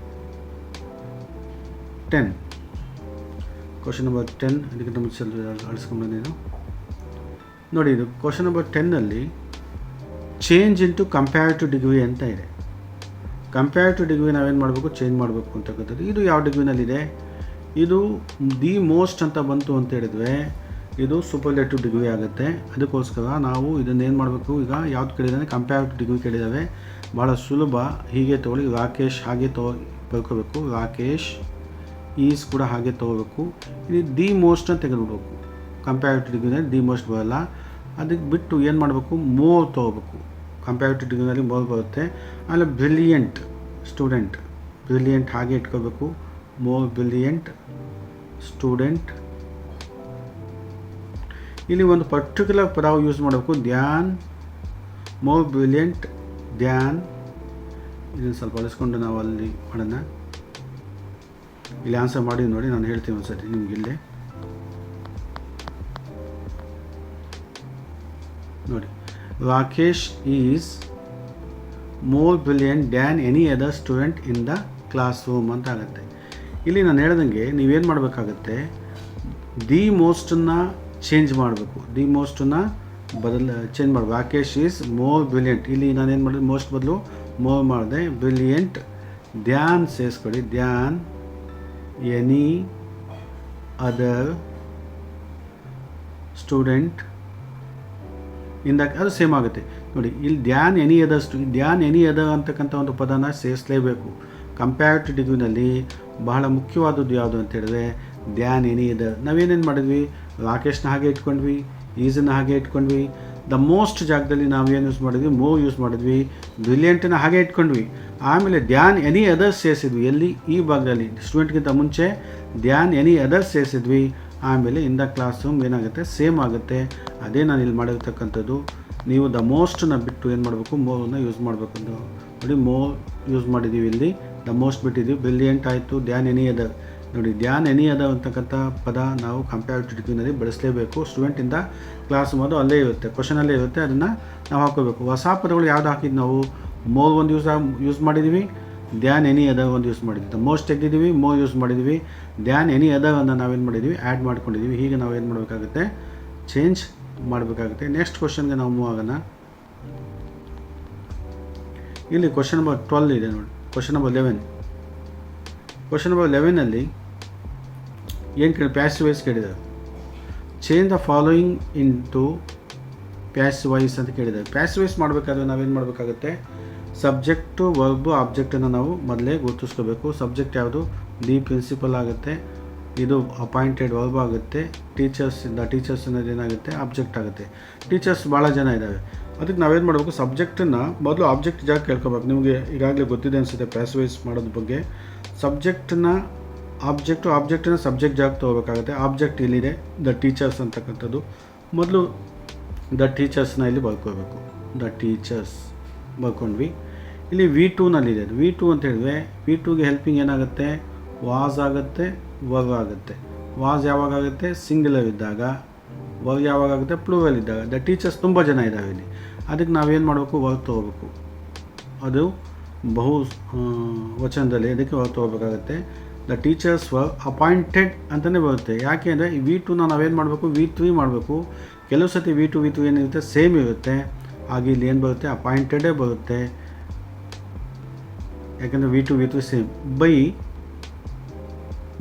10. Question number 10 ಇದಕ್ಕಿಂತ ಮುಂಚೆ ಅಳಿಸ್ಕೊಂಡ್ಬಂದೇನು ನೋಡಿ. ಇದು ಕ್ವಶನ್ ನಂಬರ್ 10ನಲ್ಲಿ ಚೇಂಜ್ ಇಂಟು ಕಂಪ್ಯಾರಿಟಿವ್ ಡಿಗ್ರಿ ಅಂತ ಇದೆ. ಕಂಪ್ಯಾರಿಟಿವ್ ಡಿಗ್ರಿ ನಾವೇನು ಮಾಡಬೇಕು, ಚೇಂಜ್ ಮಾಡಬೇಕು ಅಂತಕ್ಕಂಥದ್ದು. ಇದು ಯಾವ ಡಿಗ್ರಿನಲ್ಲಿದೆ? ಇದು ದಿ ಮೋಸ್ಟ್ ಅಂತ ಬಂತು ಅಂತ ಹೇಳಿದ್ರೆ ಇದು ಸೂಪರ್ಲೇಟಿವ್ ಡಿಗ್ರಿ ಆಗುತ್ತೆ. ಅದಕ್ಕೋಸ್ಕರ ನಾವು ಇದನ್ನೇನು ಮಾಡಬೇಕು, ಈಗ ಯಾವ್ದು ಕೇಳಿದಾನೆ, ಕಂಪ್ಯಾರಿಟಿವ್ ಡಿಗ್ರಿ ಕೇಳಿದ್ದಾವೆ. ಭಾಳ ಸುಲಭ, ಹೀಗೆ ತೊಗೊಳ್ಳಿ. ರಾಕೇಶ್ ಹಾಗೆ ಬರ್ಕೋಬೇಕು, ರಾಕೇಶ್ ಈಸ್ ಕೂಡ ಹಾಗೆ ತೊಗೋಬೇಕು. ಇದು ದಿ ಮೋಸ್ಟ್ ಅಂತ ತೆಗೆದುಬಿಡ್ಬೇಕು. ಕಂಪ್ಯಾರಿಟಿವ್ ಡಿಗ್ರಿನಲ್ಲಿ ದಿ ಮೋಸ್ಟ್ ಬರೋಲ್ಲ, ಅದಕ್ಕೆ ಬಿಟ್ಟು ಏನು ಮಾಡಬೇಕು, ಮೋರ್ ತೊಗೋಬೇಕು. ಕಂಪ್ಯಾರಿಟಿವ್ ಡಿಗ್ರಿನಲ್ಲಿ ಮೋರ್ ಬರುತ್ತೆ. ಆಮೇಲೆ ಬ್ರಿಲಿಯಂಟ್ ಸ್ಟೂಡೆಂಟ್, ಬ್ರಿಲಿಯಂಟ್ ಹಾಗೆ ಇಟ್ಕೋಬೇಕು, ಮೋರ್ ಬ್ರಿಲಿಯಂಟ್ ಸ್ಟೂಡೆಂಟ್. ಇಲ್ಲಿ ಒಂದು ಪರ್ಟಿಕ್ಯುಲರ್ ಪದ ಯೂಸ್ ಮಾಡಬೇಕು, ಧ್ಯಾನ್, ಮೋರ್ ಬ್ರಿಲಿಯಂಟ್ ಧ್ಯಾನ್. ಇದನ್ನು ಸ್ವಲ್ಪ ಅಳಿಸ್ಕೊಂಡು ನಾವು ಅಲ್ಲಿ ಮಾಡೋಣ. ಇಲ್ಲಿ ಆನ್ಸರ್ ಮಾಡಿ ನೋಡಿ, ನಾನು ಹೇಳ್ತೀನಿ ಒಂದ್ಸತಿ ನಿಮ್ಗೆ. ಇಲ್ಲೇ ನೋಡಿ, Rakesh is more brilliant than any other student in the classroom ಅಂತ ಆಗುತ್ತೆ. ಇಲ್ಲಿ ನಾನು ಹೇಳ್ದಂಗೆ ನೀವೇನು ಮಾಡಬೇಕಾಗತ್ತೆ, ದಿ ಮೋಸ್ಟನ್ನು ಚೇಂಜ್ ಮಾಡಬೇಕು. ದಿ ಮೋಸ್ಟನ್ನು ಚೇಂಜ್ ಮಾಡಬೇಕು. Rakesh is more brilliant. ಇಲ್ಲಿ ನಾನೇನು ಮಾಡಿದೆ, ಮೋಸ್ಟ್ ಬದಲು ಮೋರ್ ಮಾಡಿದೆ. ಬ್ರಿಲಿಯಂಟ್ ಧ್ಯಾನ್ ಸೇರಿಸ್ಕೊಳ್ಳಿ, ಧ್ಯಾನ್ ಎನಿ ಅದರ್ ಸ್ಟೂಡೆಂಟ್ ಇಂದ, ಅದು ಸೇಮ್ ಆಗುತ್ತೆ ನೋಡಿ. ಇಲ್ಲಿ than any other than any other ಅಂತಕ್ಕಂಥ ಒಂದು ಪದನ ಸೇರಿಸಲೇಬೇಕು. ಕಂಪ್ಯಾರಿಟಿವ್ ಡಿಗ್ರಿನಲ್ಲಿ ಬಹಳ ಮುಖ್ಯವಾದದ್ದು ಯಾವುದು ಅಂತ ಹೇಳಿದ್ರೆ ಧ್ಯಾನ್ ಎನಿ ಅದರ್. ನಾವೇನೇನು ಮಾಡಿದ್ವಿ, ರಾಕೇಶ್ನ ಹಾಗೆ ಇಟ್ಕೊಂಡ್ವಿ, ಈಸನ್ನು ಹಾಗೆ ಇಟ್ಕೊಂಡ್ವಿ. ದ ಮೋಸ್ಟ್ ಜಾಗದಲ್ಲಿ ನಾವೇನು ಯೂಸ್ ಮಾಡಿದ್ವಿ, ಮೋರ್ ಯೂಸ್ ಮಾಡಿದ್ವಿ. ಬ್ರಿಲಿಯಂಟನ್ನು ಹಾಗೆ ಇಟ್ಕೊಂಡ್ವಿ. ಆಮೇಲೆ ಧ್ಯಾನ್ ಎನಿ ಅದರ್ಸ್ ಸೇರಿಸಿದ್ವಿ. ಎಲ್ಲಿ, ಈ ಭಾಗದಲ್ಲಿ ಸ್ಟೂಡೆಂಟ್ಗಿಂತ ಮುಂಚೆ ಧ್ಯಾನ್ ಎನಿ ಅದರ್ಸ್ ಸೇರಿಸಿದ್ವಿ. ಆಮೇಲೆ ಇನ್ ದ ಕ್ಲಾಸ್ ರೂಮ್ ಏನಾಗುತ್ತೆ, ಸೇಮ್ ಆಗುತ್ತೆ. ಅದೇ ನಾನು ಇಲ್ಲಿ ಮಾಡಿರ್ತಕ್ಕಂಥದ್ದು. ನೀವು ದ ಮೋಸ್ಟನ್ನ ಬಿಟ್ಟು ಏನು ಮಾಡಬೇಕು, ಮೋರನ್ನ ಯೂಸ್ ಮಾಡಬೇಕು. ನೋಡಿ, ಮೋರ್ ಯೂಸ್ ಮಾಡಿದ್ದೀವಿ, ಇಲ್ಲಿ ದ ಮೋಸ್ಟ್ ಬಿಟ್ಟಿದ್ದೀವಿ. ಬ್ರಿಲಿಯಂಟ್ ಆಯಿತು, ಧ್ಯಾನ್ ಎನಿ ಅದರ್. ನೋಡಿ, ಧ್ಯಾನ್ ಎನಿ ಅದರ್ ಅಂತಕ್ಕಂಥ ಪದ ನಾವು ಕಂಪ್ಯಾರಿಟಿವ್ ಡಿಗ್ರಿನಲ್ಲಿ ಬಳಸಲೇಬೇಕು. ಸ್ಟೂಡೆಂಟಿಂದ ಕ್ಲಾಸ್ ರೂಮ್ ಅದು ಅಲ್ಲೇ ಇರುತ್ತೆ, ಕ್ವಶನಲ್ಲೇ ಇರುತ್ತೆ, ಅದನ್ನು ನಾವು ಹಾಕೋಬೇಕು. ಹೊಸ ಪದಗಳು ಯಾವ್ದು ಹಾಕಿದ್ದು ನಾವು, ಮೋರ್ ಒಂದು ಯೂಸ್ ಮಾಡಿದ್ದೀವಿ, ಧ್ಯಾನ್ ಎನಿ ಅದರ್ ಒಂದು ಯೂಸ್ ಮಾಡಿದ್ವಿ. ದ ಮೋಸ್ಟ್ ತೆಗೆದಿದ್ದೀವಿ, ಮೋರ್ ಯೂಸ್ ಮಾಡಿದ್ವಿ. ಧ್ಯಾನ್ ಎನಿ ಅದರ್ ಅನ್ನು ನಾವೇನು ಮಾಡಿದ್ದೀವಿ, ಆ್ಯಡ್ ಮಾಡ್ಕೊಂಡಿದ್ದೀವಿ. ಹೀಗೆ ನಾವು ಏನು ಮಾಡಬೇಕಾಗುತ್ತೆ, ಚೇಂಜ್ ಮಾಡಬೇಕಾಗುತ್ತೆ. ನೆಕ್ಸ್ಟ್ ಕ್ವಶನ್ಗೆ ನಾವು ಮೂವ್ ಆಗೋಣ. ಇಲ್ಲಿ ಕ್ವಶನ್ ನಂಬರ್ 12 ಇದೆ ನೋಡಿ. Question number 11. ಕ್ವಶನ್ ನಂಬರ್ 11ನಲ್ಲಿ ಏನು ಕೇಳಿ, ಪ್ಯಾಸಿವ್ ವಾಯ್ಸ್ ಕೇಳಿದ್ದಾರೆ. Change the following into passive voice ಅಂತ ಕೇಳಿದ್ದಾರೆ. ಪ್ಯಾಸಿವ್ ವಾಯ್ಸ್ ಮಾಡಬೇಕಾದ್ರೆ ನಾವೇನು ಮಾಡಬೇಕಾಗುತ್ತೆ, ಸಬ್ಜೆಕ್ಟು, ವರ್ಬು, ಆಬ್ಜೆಕ್ಟನ್ನು ನಾವು ಮೊದಲೇ ಗುರುತಿಸ್ಕೋಬೇಕು. ಸಬ್ಜೆಕ್ಟ್ ಯಾವುದು, ದಿ ಪ್ರಿನ್ಸಿಪಲ್ ಆಗುತ್ತೆ. ಇದು ಅಪಾಯಿಂಟೆಡ್ ವರ್ಬ್ ಆಗುತ್ತೆ. ಟೀಚರ್ಸ್ ಅನ್ನೋದು ಏನಾಗುತ್ತೆ, ಆಬ್ಜೆಕ್ಟ್ ಆಗುತ್ತೆ. ಟೀಚರ್ಸ್ ಭಾಳ ಜನ ಇದ್ದಾವೆ. ಅದಕ್ಕೆ ನಾವೇನು ಮಾಡಬೇಕು, ಸಬ್ಜೆಕ್ಟನ್ನು ಮೊದಲು ಆಬ್ಜೆಕ್ಟ್ ಜಾಗ ಕೇಳ್ಕೊಬೇಕು. ನಿಮಗೆ ಈಗಾಗಲೇ ಗೊತ್ತಿದೆ ಅನಿಸುತ್ತೆ ಪ್ಯಾಸಿವ್ ವಾಯ್ಸ್ ಮಾಡೋದ್ರ ಬಗ್ಗೆ. ಸಬ್ಜೆಕ್ಟನ್ನ ಆಬ್ಜೆಕ್ಟನ್ನು ಸಬ್ಜೆಕ್ಟ್ ಜಾಗ ತೊಗೋಬೇಕಾಗುತ್ತೆ. ಆಬ್ಜೆಕ್ಟ್ ಇಲ್ಲಿದೆ, ದ ಟೀಚರ್ಸ್ ಅಂತಕ್ಕಂಥದ್ದು. ಮೊದಲು ದ ಟೀಚರ್ಸ್ನ ಇಲ್ಲಿ ಬರ್ಕೋಬೇಕು. The teachers ಬರ್ಕೊಂಡ್ವಿ. ಇಲ್ಲಿ V2ನಲ್ಲಿದೆ. V2 ಅಂತ ಹೇಳಿದ್ರೆ V2ಗೆ ಹೆಲ್ಪಿಂಗ್ ಏನಾಗುತ್ತೆ, ವಾಸ್ ಆಗುತ್ತೆ, ವರ್ಬ್ ಆಗುತ್ತೆ. ವಾಸ್ ಯಾವಾಗ ಆಗುತ್ತೆ, ಸಿಂಗ್ಯುಲರ್ ಇದ್ದಾಗ. ವರ್ಬ್ ಯಾವಾಗ ಆಗುತ್ತೆ, ಪ್ಲೂರಲ್ ಇದ್ದಾಗ. ದ ಟೀಚರ್ಸ್ ತುಂಬ ಜನ ಇದ್ದಾವೆ ಇಲ್ಲಿ. ಅದಕ್ಕೆ ನಾವೇನು ಮಾಡಬೇಕು, ವರ್ಬ್ ತೊಗೋಬೇಕು. ಅದು ಬಹು ವಚನದಲ್ಲಿ, ಅದಕ್ಕೆ ವರ್ಬ್ ತೊಗೋಬೇಕಾಗುತ್ತೆ. ದ ಟೀಚರ್ಸ್ ವರ್ ಅಪಾಯಿಂಟೆಡ್ ಅಂತಲೇ ಬರುತ್ತೆ. ಯಾಕೆ ಅಂದರೆ ಈ V2ನ ನಾವೇನು ಮಾಡಬೇಕು, V3 ಮಾಡಬೇಕು. ಕೆಲವು ಸತಿ V2 ಏನಿರುತ್ತೆ, ಸೇಮ್ ಇರುತ್ತೆ. ಹಾಗೆ ಇಲ್ಲಿ ಏನು ಬರುತ್ತೆ, ಅಪಾಯಿಂಟೆಡೇ ಬರುತ್ತೆ. ಯಾಕೆಂದರೆ V2 same. By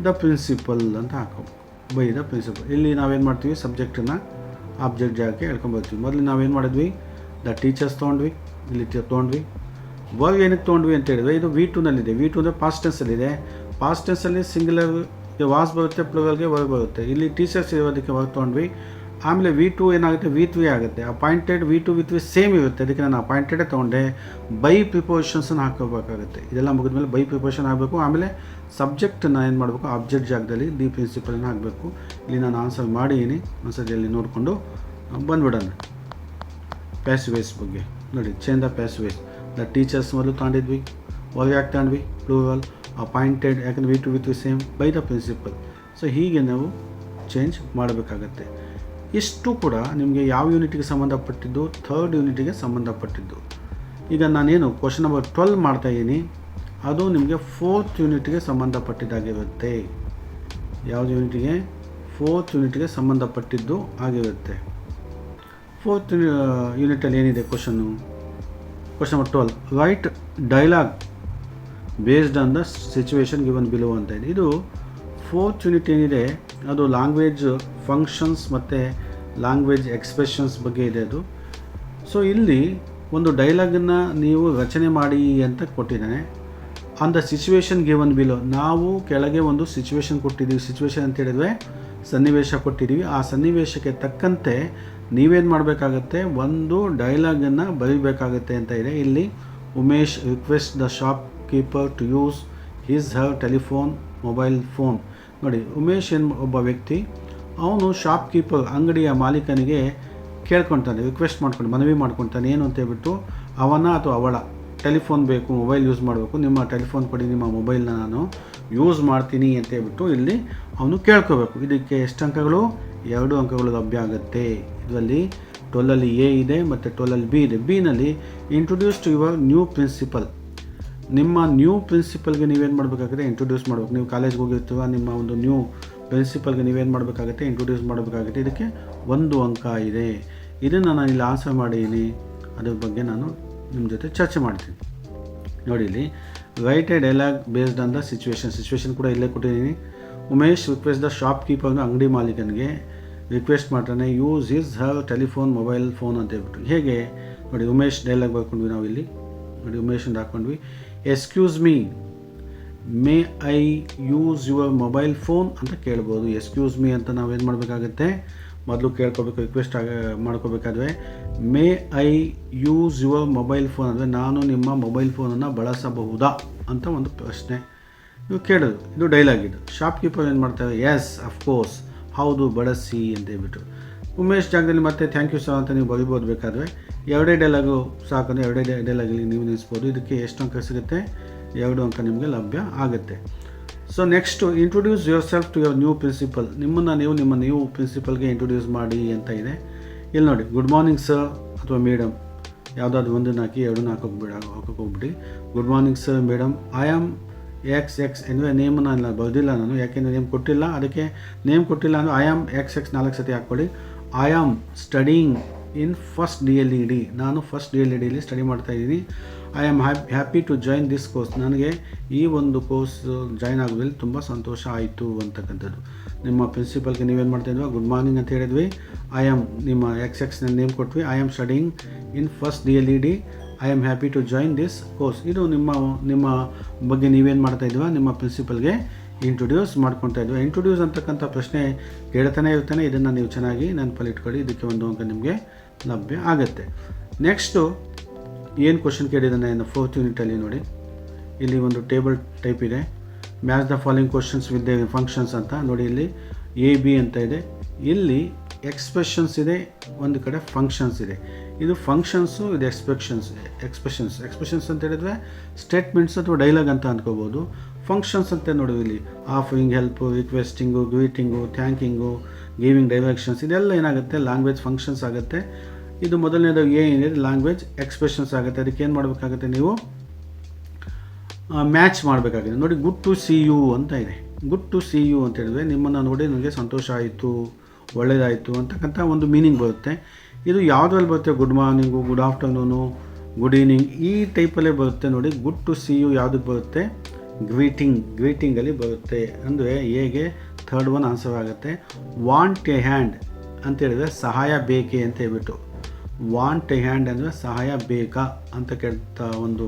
the principal ಅಂತ ಹಾಕೋಬೇಕು. By the principal. ಇಲ್ಲಿ ನಾವೇನು ಮಾಡ್ತೀವಿ, ಸಬ್ಜೆಕ್ಟನ್ನು ಆಬ್ಜೆಕ್ಟ್ ಜಾಗಕ್ಕೆ ಹೇಳ್ಕೊಂಬರ್ತೀವಿ. ಮೊದಲು ನಾವೇನು ಮಾಡಿದ್ವಿ, ದ ಟೀಚರ್ಸ್ ತೊಗೊಂಡ್ವಿ, ಇಲ್ಲಿ ತೊಗೊಂಡ್ವಿ. ವರ್ಬ್ ಏನಕ್ಕೆ ತೊಗೊಂಡ್ವಿ ಅಂತ ಹೇಳಿದ್ರೆ ಇದು V2ನಲ್ಲಿದೆ. V2 ಅಂದರೆ ಪಾಸ್ಟ್ ಟೆನ್ಸಲ್ಲಿದೆ. ಪಾಸ್ಟ್ ಟೆನ್ಸಲ್ಲಿ ಸಿಂಗ್ಯುಲರ್ಗೆ ವಾಸ್ ಬರುತ್ತೆ, ಪ್ಲೂರಲ್ಗೆ ವರ್ಬ್ ಬರುತ್ತೆ. ಇಲ್ಲಿ ಟೀಚರ್ಸ್ ಇರೋದಕ್ಕೆ ವರ್ಬ್ ತೊಗೊಂಡ್ವಿ. ಆಮೇಲೆ V2 ಏನಾಗುತ್ತೆ, V3 ಆಗುತ್ತೆ. ಅಪಾಯಿಂಟೆಡ್ V2 ಸೇಮ್ ಇರುತ್ತೆ. ಅದಕ್ಕೆ ನಾನು ಅಪಾಯಿಂಟೆಡೇ ತೊಗೊಂಡೆ. ಬೈ ಪ್ರಿಪೋಸಿಷನ್ಸನ್ನು ಹಾಕೋಬೇಕಾಗುತ್ತೆ. ಇದೆಲ್ಲ ಮುಗಿದ್ಮೇಲೆ ಬೈ ಪ್ರಿಪೋಸಿಷನ್ ಆಗಬೇಕು. ಆಮೇಲೆ ಸಬ್ಜೆಕ್ಟನ್ನು ಏನು ಮಾಡಬೇಕು, ಆಬ್ಜೆಕ್ಟ್ ಜಾಗದಲ್ಲಿ ದಿ ಪ್ರಿನ್ಸಿಪಲನ್ನು ಹಾಕಬೇಕು. ಇಲ್ಲಿ ನಾನು ಆನ್ಸರ್ ಮಾಡಿದ್ದೀನಿ, ಒಂದ್ಸತಿ ಅಲ್ಲಿ ನೋಡಿಕೊಂಡು ಬಂದುಬಿಡೋಣ. ಪ್ಯಾಸಿವ್ ವಾಯ್ಸ್ ಬಗ್ಗೆ ನೋಡಿ. Change the passive voice. The teachers ಮೊದಲು ತಗೊಂಡಿದ್ವಿ, ವರ್ಬ್ ಯಾಕೆ ತಗೊಂಡ್ವಿ, ಪ್ಲೂರಲ್. ಅಪಾಯಿಂಟೆಡ್ ಯಾಕಂದರೆ V2 same. By the principal. So ಹೀಗೆ ನಾವು ಚೇಂಜ್ ಮಾಡಬೇಕಾಗತ್ತೆ. ಇಷ್ಟು ಕೂಡ ನಿಮಗೆ ಯಾವ ಯೂನಿಟ್ಗೆ ಸಂಬಂಧಪಟ್ಟಿದ್ದು, 3rd ಯೂನಿಟಿಗೆ ಸಂಬಂಧಪಟ್ಟಿದ್ದು. ಈಗ ನಾನೇನು ಕ್ವಶನ್ ನಂಬರ್ 12 ಮಾಡ್ತಾಯಿದ್ದೀನಿ, ಅದು ನಿಮಗೆ 4th ಯೂನಿಟ್ಗೆ ಸಂಬಂಧಪಟ್ಟಿದ್ದಾಗಿರುತ್ತೆ. ಯಾವುದು ಯೂನಿಟಿಗೆ? 4th ಯೂನಿಟ್ಗೆ ಸಂಬಂಧಪಟ್ಟಿದ್ದು ಆಗಿರುತ್ತೆ. 4th ಯೂನಿಟಲ್ಲಿ ಏನಿದೆ question number 12, right dialogue based on the situation given below ಅಂತ ಇದೆ. ಇದು 4th ಯೂನಿಟ್ ಏನಿದೆ ಅದು ಲ್ಯಾಂಗ್ವೇಜ್ ಫಂಕ್ಷನ್ಸ್ ಮತ್ತು ಲ್ಯಾಂಗ್ವೇಜ್ ಎಕ್ಸ್ಪ್ರೆಷನ್ಸ್ ಬಗ್ಗೆ ಇದೆ ಅದು. ಸೊ ಇಲ್ಲಿ ಒಂದು ಡೈಲಾಗನ್ನು ನೀವು ರಚನೆ ಮಾಡಿ ಅಂತ ಕೊಟ್ಟಿದ್ದಾನೆ. On the situation given below, ನಾವು ಕೆಳಗೆ ಒಂದು ಸಿಚುವೇಶನ್ ಕೊಟ್ಟಿದ್ದೀವಿ. ಸಿಚುವೇಶನ್ ಅಂತ ಹೇಳಿದ್ರೆ ಸನ್ನಿವೇಶ ಕೊಟ್ಟಿದ್ದೀವಿ. ಆ ಸನ್ನಿವೇಶಕ್ಕೆ ತಕ್ಕಂತೆ ನೀವೇನು ಮಾಡಬೇಕಾಗತ್ತೆ, ಒಂದು ಡೈಲಾಗನ್ನು ಬರೀಬೇಕಾಗತ್ತೆ ಅಂತ ಇದೆ. ಇಲ್ಲಿ Umesh request the shopkeeper to use his her telephone mobile phone. ನೋಡಿ, ಉಮೇಶ್ ಒಬ್ಬ ವ್ಯಕ್ತಿ, ಅವನು ಶಾಪ್ ಕೀಪರ್ ಅಂಗಡಿಯ ಮಾಲೀಕನಿಗೆ ಕೇಳ್ಕೊತಾನೆ, ರಿಕ್ವೆಸ್ಟ್ ಮಾಡ್ಕೊಂಡು ಮನವಿ ಮಾಡ್ಕೊತಾನೆ. ಏನು ಅಂತ ಹೇಳ್ಬಿಟ್ಟು, ಅವನ ಅಥವಾ ಅವಳ ಟೆಲಿಫೋನ್ ಬೇಕು, ಮೊಬೈಲ್ ಯೂಸ್ ಮಾಡಬೇಕು, ನಿಮ್ಮ ಟೆಲಿಫೋನ್ ಕೊಡಿ, ನಿಮ್ಮ ಮೊಬೈಲ್ನ ನಾನು ಯೂಸ್ ಮಾಡ್ತೀನಿ ಅಂತ ಹೇಳ್ಬಿಟ್ಟು ಇಲ್ಲಿ ಅವನು ಕೇಳ್ಕೋಬೇಕು. ಇದಕ್ಕೆ ಎಷ್ಟು ಅಂಕಗಳು? 2 ಅಂಕಗಳು ಲಭ್ಯ ಆಗುತ್ತೆ. ಇದರಲ್ಲಿ 12ಅಲ್ಲಿ ಎ ಇದೆ ಮತ್ತು 12ಅಲ್ಲಿ ಬಿ ಇದೆ. ಬಿನಲ್ಲಿ introduce to your new principal, ನಿಮ್ಮ ನ್ಯೂ ಪ್ರಿನ್ಸಿಪಲ್ಗೆ ನೀವೇನು ಮಾಡಬೇಕಾಗುತ್ತೆ, ಇಂಟ್ರೊಡ್ಯೂಸ್ ಮಾಡಬೇಕು. ನೀವು ಕಾಲೇಜ್ಗೆ ಹೋಗಿರ್ತೀವ, ನಿಮ್ಮ ಒಂದು ನ್ಯೂ ಪ್ರಿನ್ಸಿಪಲ್ಗೆ ನೀವೇನು ಮಾಡಬೇಕಾಗುತ್ತೆ, ಇಂಟ್ರೊಡ್ಯೂಸ್ ಮಾಡಬೇಕಾಗುತ್ತೆ. ಇದಕ್ಕೆ 1 ಅಂಕ ಇದೆ. ಇದನ್ನು ನಾನು ಇಲ್ಲಿ ಆನ್ಸರ್ ಮಾಡಿದ್ದೀನಿ, ಅದ್ರ ಬಗ್ಗೆ ನಾನು ನಿಮ್ಮ ಜೊತೆ ಚರ್ಚೆ ಮಾಡ್ತೀನಿ. ನೋಡಿ, ಇಲ್ಲಿ right A dialogue based on the situation ಕೂಡ ಇಲ್ಲೇ ಕೊಟ್ಟಿದ್ದೀನಿ. ಉಮೇಶ್ ರಿಕ್ವೆಸ್ಟ್ ದ ಶಾಪ್ ಕೀಪರ್ನ, ಅಂಗಡಿ ಮಾಲೀಕನಿಗೆ ರಿಕ್ವೆಸ್ಟ್ ಮಾಡ್ತಾನೆ, use his her telephone mobile phone ಅಂತ ಹೇಳ್ಬಿಟ್ಟು. ಹೇಗೆ ನೋಡಿ, ಉಮೇಶ್ ಡೈಲಾಗ್ ಬರ್ಕೊಂಡ್ವಿ ನಾವು ಇಲ್ಲಿ. ನೋಡಿ, ಉಮೇಶಿಂದ ಹಾಕ್ಕೊಂಡ್ವಿ. Excuse me, may I use your mobile phone ಅಂತ ಕೇಳ್ಬೋದು. ಎಕ್ಸ್ಕ್ಯೂಸ್ ಮೀ ಅಂತ ನಾವೇನು ಮಾಡಬೇಕಾಗತ್ತೆ, ಮೊದಲು ಕೇಳ್ಕೊಬೇಕು, ರಿಕ್ವೆಸ್ಟ್ ಮಾಡ್ಕೋಬೇಕಾದ್ರೆ may I use your mobile phone ಅಂದರೆ ನಾನು ನಿಮ್ಮ ಮೊಬೈಲ್ ಫೋನನ್ನು ಬಳಸಬಹುದಾ ಅಂತ ಒಂದು ಪ್ರಶ್ನೆ ನೀವು ಕೇಳೋದು. ಇದು ಡೈಲಾಗ್. ಇದು ಶಾಪ್ ಕೀಪರ್ ಏನು ಮಾಡ್ತಾರೆ, ಎಸ್ ಅಫ್ಕೋರ್ಸ್, ಹೌದು ಬಳಸಿ ಅಂತ ಹೇಳ್ಬಿಟ್ಟು. ಉಮೇಶ್ ಜಾಗದಲ್ಲಿ ಮತ್ತೆ ಥ್ಯಾಂಕ್ ಯು ಸರ್ ಅಂತ ನೀವು ಬರಿಬೋದು. ಬೇಕಾದರೆ 2 ಡೈಲಾಗು ಸಾಕಂದರೆ 2 ಡೈಲಾಗಲ್ಲಿ ನೀವು ನಿಲ್ಲಿಸ್ಬೋದು. ಇದಕ್ಕೆ ಎಷ್ಟು ಅಂಕ ಸಿಗುತ್ತೆ? 2 ಅಂಕ ನಿಮಗೆ ಲಭ್ಯ ಆಗುತ್ತೆ. So next, introduce yourself to your new principal, ನಿಮ್ಮನ್ನು ನೀವು ನಿಮ್ಮ ನ್ಯೂ ಪ್ರಿನ್ಸಿಪಲ್ಗೆ ಇಂಟ್ರೊಡ್ಯೂಸ್ ಮಾಡಿ ಅಂತ ಇದೆ. ಇಲ್ಲಿ ನೋಡಿ, ಗುಡ್ ಮಾರ್ನಿಂಗ್ ಸರ್ ಅಥವಾ ಮೇಡಮ್, ಯಾವುದಾದ್ರು ಒಂದನ್ನು ಹಾಕಿ 2 ಹಾಕೋಕೆ ಹೋಗ್ಬಿಡಿ. Good morning sir madam, I am X ಅಂದರೆ ನೇಮನ್ನು ನಾನು ಬರೆದಿಲ್ಲ ನಾನು, ಯಾಕೆಂದರೆ ನೇಮ್ ಕೊಟ್ಟಿಲ್ಲ. ಅದಕ್ಕೆ ನೇಮ್ ಕೊಟ್ಟಿಲ್ಲ ಅಂದರೆ ಐ ಆಮ್ ಎಕ್ಸ್ 4 ಸತಿ ಹಾಕ್ಕೊಳ್ಳಿ. I am studying in first DLED, ನಾನು ಫಸ್ಟ್ DLEDಲಿ ಸ್ಟಡಿ ಮಾಡ್ತಾಯಿದ್ದೀನಿ. I am happy to join this course, ನನಗೆ ಈ ಒಂದು ಕೋರ್ಸ್ ಜಾಯ್ನ್ ಆಗೋದ್ರಲ್ಲಿ ತುಂಬ ಸಂತೋಷ ಆಯಿತು ಅಂತಕ್ಕಂಥದ್ದು. ನಿಮ್ಮ ಪ್ರಿನ್ಸಿಪಲ್ಗೆ ನೀವೇನು ಮಾಡ್ತಾಯಿದ್ವಿ, ಗುಡ್ ಮಾರ್ನಿಂಗ್ ಅಂತ ಹೇಳಿದ್ವಿ. ಐ ಆಮ್ ನಿಮ್ಮ ಎಕ್ಸ್ ನೇಮ್ ಕೊಟ್ವಿ. I am studying in first DLED, I am happy to join this course. ಇದು ನಿಮ್ಮ ಬಗ್ಗೆ ನೀವೇನು ಮಾಡ್ತಾಯಿದ್ವ, ನಿಮ್ಮ ಪ್ರಿನ್ಸಿಪಲ್ಗೆ ಇಂಟ್ರೊಡ್ಯೂಸ್ ಮಾಡ್ಕೊತಾ ಇದ್ವಿ. ಇಂಟ್ರೊಡ್ಯೂಸ್ ಅಂತಕ್ಕಂಥ ಪ್ರಶ್ನೆ ಕೇಳ್ತಾನೆ ಇರ್ತಾನೆ. ಇದನ್ನು ನೀವು ಚೆನ್ನಾಗಿ ನೆನಪಲ್ಲಿ ಇಟ್ಕೊಳ್ಳಿ. ಇದಕ್ಕೆ 1 ಅಂಕ ನಿಮಗೆ ಲಭ್ಯ ಆಗುತ್ತೆ. ನೆಕ್ಸ್ಟು ಏನು ಕ್ವಶನ್ ಕೇಳಿದ್ದಾನೆ ಇನ್ನು 4th ಯೂನಿಟಲ್ಲಿ ನೋಡಿ, ಇಲ್ಲಿ ಒಂದು ಟೇಬಲ್ ಟೈಪ್ ಇದೆ. Match the following questions with the functions ಅಂತ ನೋಡಿ. ಇಲ್ಲಿ AB ಅಂತ ಇದೆ, ಇಲ್ಲಿ ಎಕ್ಸ್ಪ್ರೆಷನ್ಸ್ ಇದೆ, ಒಂದು ಕಡೆ ಫಂಕ್ಷನ್ಸ್ ಇದೆ. ಇದು ಫಂಕ್ಷನ್ಸು, ಇದು ಎಕ್ಸ್ಪ್ರೆಷನ್ಸ್ ಅಂತ ಹೇಳಿದ್ರೆ ಸ್ಟೇಟ್ಮೆಂಟ್ಸ್ ಅಥವಾ ಡೈಲಾಗ್ ಅಂತ ಅಂದ್ಕೋಬೋದು. ಫಂಕ್ಷನ್ಸ್ ಅಂತ ನೋಡಿ, ಇಲ್ಲಿ offering help, requesting, greeting, thanking, giving directions, ಇದೆಲ್ಲ ಏನಾಗುತ್ತೆ, ಲ್ಯಾಂಗ್ವೇಜ್ ಫಂಕ್ಷನ್ಸ್ ಆಗುತ್ತೆ. ಇದು ಮೊದಲನೇದು ಏನಿದೆ, ಲ್ಯಾಂಗ್ವೇಜ್ ಎಕ್ಸ್ಪ್ರೆಷನ್ಸ್ ಆಗುತ್ತೆ. ಅದಕ್ಕೆ ಏನು ಮಾಡಬೇಕಾಗುತ್ತೆ, ನೀವು ಮ್ಯಾಚ್ ಮಾಡಬೇಕಾಗಿದೆ. ನೋಡಿ, ಗುಡ್ ಟು ಸಿ ಯು ಅಂತ ಇದೆ. ಗುಡ್ ಟು ಸಿ ಯು ಅಂತ ಹೇಳಿದ್ರೆ ನಿಮ್ಮನ್ನು ನೋಡಿ ನನಗೆ ಸಂತೋಷ ಆಯಿತು, ಒಳ್ಳೆಯದಾಯಿತು ಅಂತಕ್ಕಂಥ ಒಂದು ಮೀನಿಂಗ್ ಬರುತ್ತೆ. ಇದು ಯಾವುದ್ರಲ್ಲಿ ಬರುತ್ತೆ, good morning, good afternoon, good evening ಈ ಟೈಪಲ್ಲೇ ಬರುತ್ತೆ. ನೋಡಿ, ಗುಡ್ ಟು ಸಿ ಯು ಯಾವುದಕ್ಕೆ ಬರುತ್ತೆ, ಗ್ರೀಟಿಂಗಲ್ಲಿ ಬರುತ್ತೆ. ಅಂದರೆ ಹೇಗೆ 3rd ಒನ್ ಆನ್ಸರ್ ಆಗುತ್ತೆ. ವಾಂಟ್ ಎ ಹ್ಯಾಂಡ್ ಅಂತ ಹೇಳಿದ್ರೆ ಸಹಾಯ ಬೇಕೇ ಅಂತ ಹೇಳ್ಬಿಟ್ಟು, ವಾಂಟ್ ಎ ಹ್ಯಾಂಡ್ ಅಂದರೆ ಸಹಾಯ ಬೇಕಾ ಅಂತ ಕೇಳ್ತಾ ಒಂದು